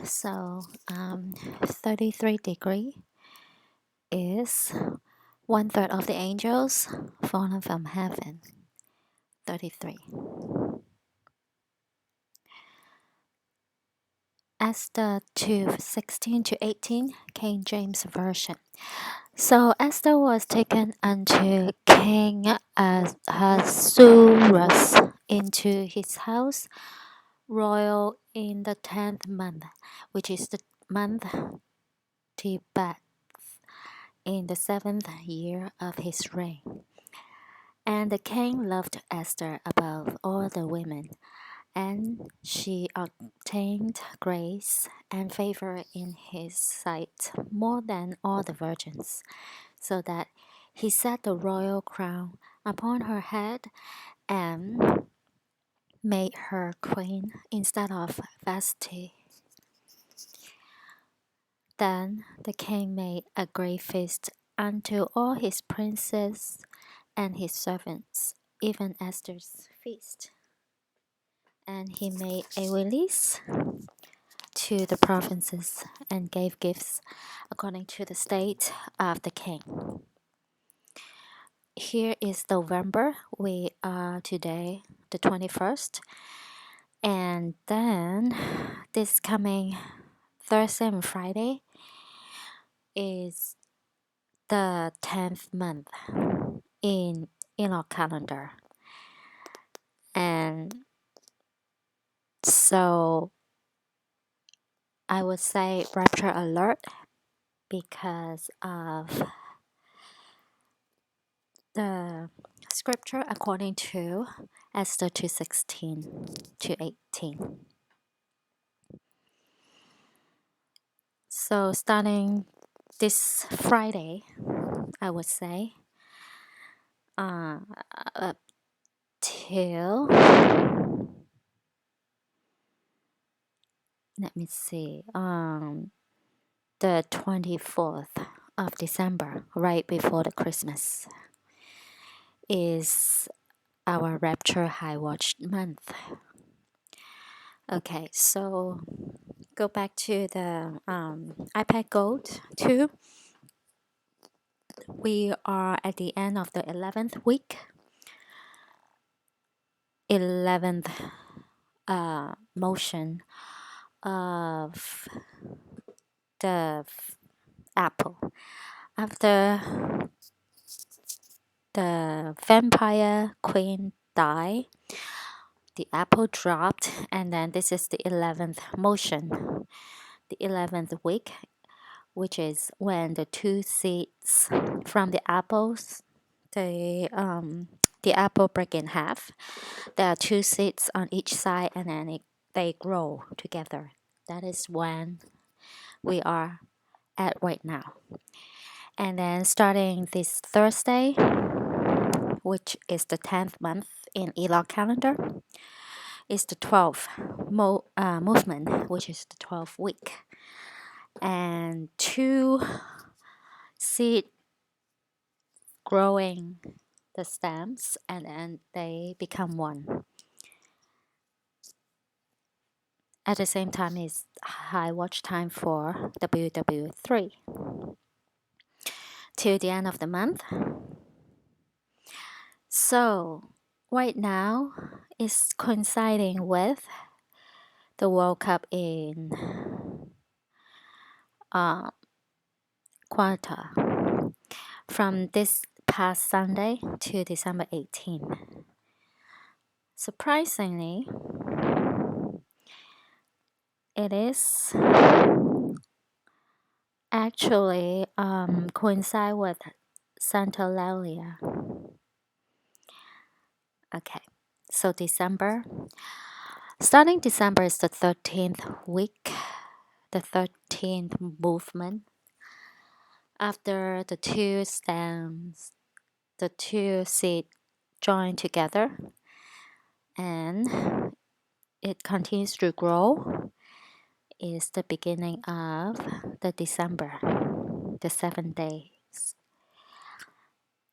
So 33 degree is one third of the angels fallen from heaven. 33. Esther 2:16-18, King James Version. So Esther was taken unto King Ahasuerus into his house royal in the 10th month, which is the month Tebet, in the 7th year of his reign. And the king loved Esther above all the women, and she obtained grace and favor in his sight more than all the virgins, so that he set the royal crown upon her head and made her queen instead of Vashti. Then the king made a great feast unto all his princes and his servants, even Esther's feast. And he made a release to the provinces and gave gifts according to the state of the king. Here is November. We are today the 21st. And then this coming Thursday and Friday is the 10th month in Enoch Calendar. And so I would say rapture alert because of the scripture according to Esther 2:16-18. So starting this Friday, I would say, up till, let me see, the 24th of December, right before the Christmas, is our Rapture High Watch month. Okay, so go back to the iPad Gold 2. We are at the end of the 11th week, 11th motion of the apple. After the vampire queen died, the apple dropped, and then this is the 11th motion, the 11th week, which is when the two seeds from the apples, the apple break in half. There are two seeds on each side, and then they grow together. That is when we are at right now. And then starting this Thursday, which is the 10th month in Enoch Calendar, is the 12th movement, which is the 12th week. And two seed growing the stems, and then they become one. At the same time, is high watch time for ww3 till the end of the month. So right now is coinciding with the World Cup in Qatar from this past Sunday to December 18. Surprisingly, it is actually coincide with Santa Lalia. Okay, so starting December is the 13th week, the 13th movement. After the two stems, the two seed join together, and it continues to grow, is the beginning of the December, the 7 days.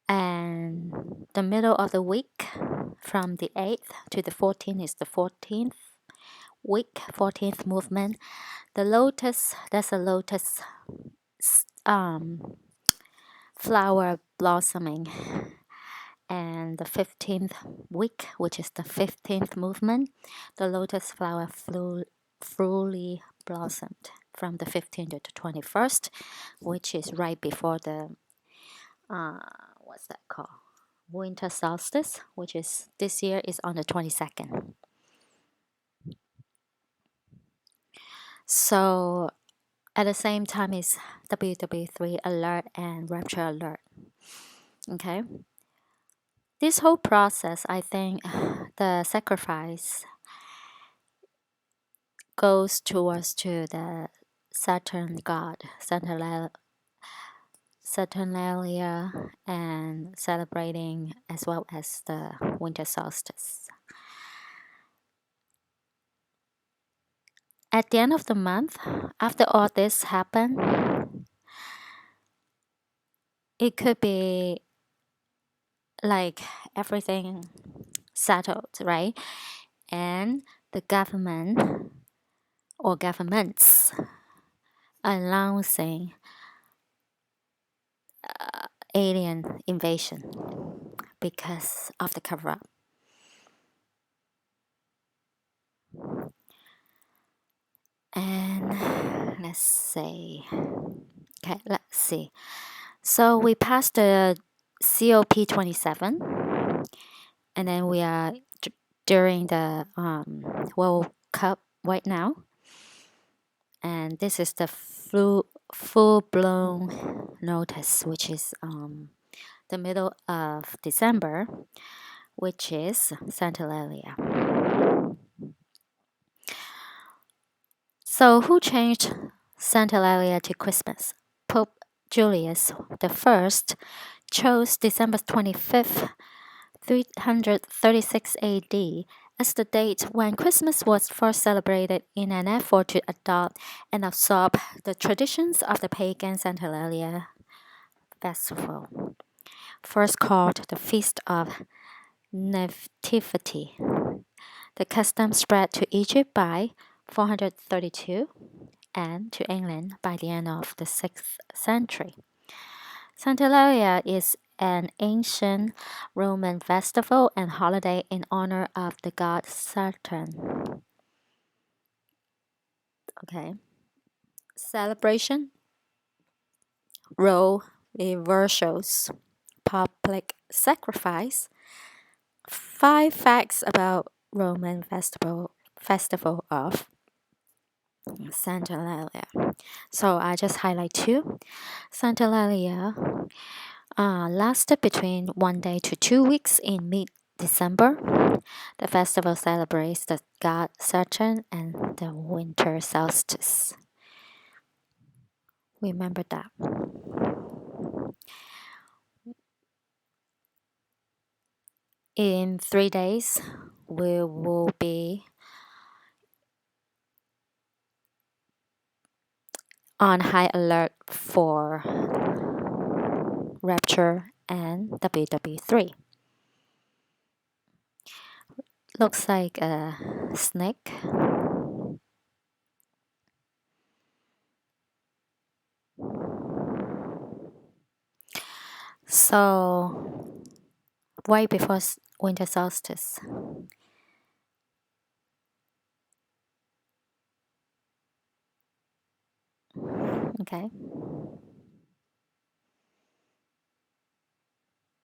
And the middle of the week, from the 8th to the 14th, is the 14th week, 14th movement. The lotus, that's a lotus flower blossoming. And the 15th week, which is the 15th movement, the lotus flower fully blossomed from the 15th to the 21st, which is right before the what's that called? Winter solstice, which is this year is on the 22nd. So at the same time is ww3 alert and rapture alert. Okay. This whole process, I think the sacrifice goes towards to the Saturn god, Saturnalia, and celebrating as well as the winter solstice. At the end of the month, after all this happened, it could be like everything settled, right? And the government or governments announcing alien invasion because of the cover up. And let's see. Okay, let's see. So we passed the COP27, and then we are during the World Cup right now. And this is the full blown notice, which is the middle of December, which is Santalia. So who changed Santalia to Christmas? Pope Julius I chose December 25th, 336 AD as the date when Christmas was first celebrated in an effort to adopt and absorb the traditions of the pagan Santalia festival, first called the Feast of Nativity. The custom spread to Egypt by 432 and to England by the end of the 6th century. Santalia is an ancient Roman festival and holiday in honor of the god Saturn. Okay. Celebration, role reversals, public sacrifice. 5 facts about Roman festival of Santalia. So I just highlight 2. Santalia lasted between 1 day to 2 weeks in mid-December. The festival celebrates the god Saturn and the winter solstice. Remember that. In 3 days, we will be on high alert for rapture and ww3. Looks like a snake. So, right before winter solstice. Okay.